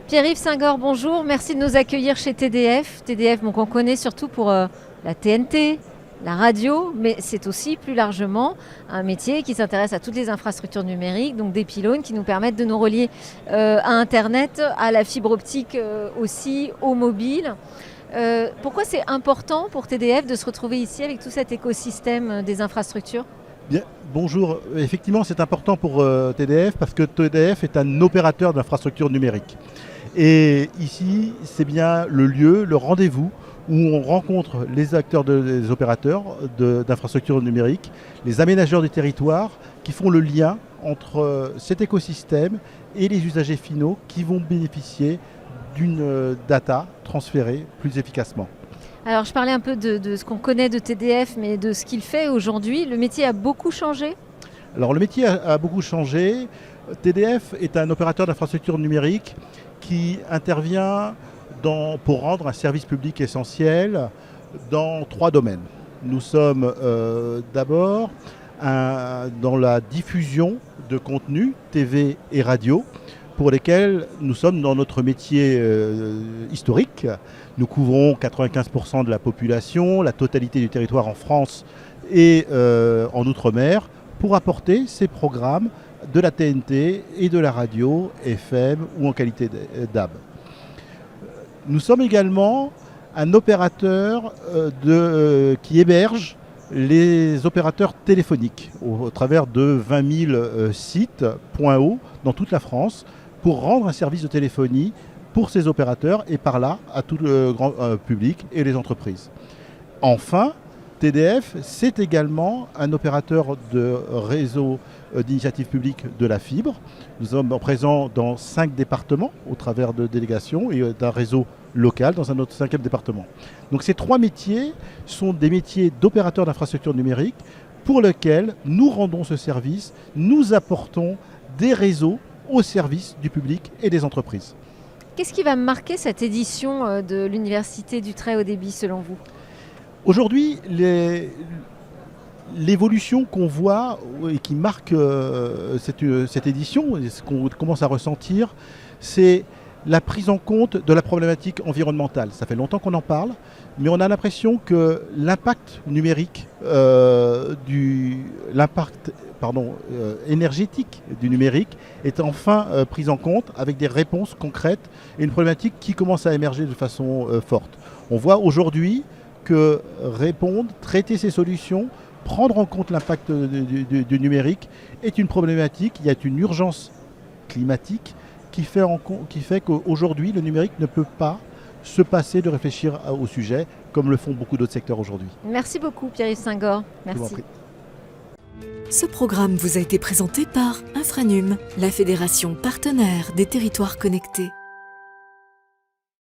Pierre-Yves Singor, bonjour. Merci de nous accueillir chez TDF. TDF, qu'on connaît surtout pour la TNT, la radio, mais c'est aussi plus largement un métier qui s'intéresse à toutes les infrastructures numériques, donc des pylônes qui nous permettent de nous relier à Internet, à la fibre optique aussi, au mobile. Pourquoi c'est important pour TDF de se retrouver ici avec tout cet écosystème des infrastructures ? Bien, bonjour. Effectivement, c'est important pour TDF parce que TDF est un opérateur d'infrastructures numériques. Et ici, c'est bien le lieu, le rendez-vous où on rencontre les acteurs des opérateurs d'infrastructures numériques, les aménageurs du territoire qui font le lien entre cet écosystème et les usagers finaux qui vont bénéficier d'une data transférée plus efficacement. Alors je parlais un peu de ce qu'on connaît de TDF, mais de ce qu'il fait aujourd'hui. Le métier a beaucoup changé ? Alors le métier a beaucoup changé. TDF est un opérateur d'infrastructures numériques qui intervient pour rendre un service public essentiel dans 3 domaines. Nous sommes d'abord dans la diffusion de contenus TV et radio, pour lesquels nous sommes dans notre métier historique. Nous couvrons 95% de la population, la totalité du territoire en France et en Outre-mer, pour apporter ces programmes de la TNT et de la radio FM ou en qualité DAB. Nous sommes également un opérateur qui héberge les opérateurs téléphoniques au travers de 20 000 sites .o dans toute la France pour rendre un service de téléphonie pour ces opérateurs et par là à tout le grand public et les entreprises. Enfin, TDF, c'est également un opérateur de réseau d'initiative publique de la fibre. Nous sommes présents dans 5 départements au travers de délégations et d'un réseau local dans un autre 5e département. Donc ces 3 métiers sont des métiers d'opérateurs d'infrastructures numériques pour lesquels nous rendons ce service, nous apportons des réseaux au service du public et des entreprises. Qu'est-ce qui va marquer cette édition de l'Université du très haut débit selon vous ? Aujourd'hui, l'évolution qu'on voit et qui marque cette édition, et ce qu'on commence à ressentir, c'est la prise en compte de la problématique environnementale. Ça fait longtemps qu'on en parle, mais on a l'impression que l'impact numérique, énergétique du numérique est enfin pris en compte avec des réponses concrètes et une problématique qui commence à émerger de façon forte. On voit aujourd'hui que répondre, traiter ces solutions, prendre en compte l'impact du numérique est une problématique. Il y a une urgence climatique qui fait qu'aujourd'hui, le numérique ne peut pas se passer de réfléchir au sujet, comme le font beaucoup d'autres secteurs aujourd'hui. Merci beaucoup Pierre-Yves Singor. Merci. Ce programme vous a été présenté par Infranum, la fédération partenaire des territoires connectés.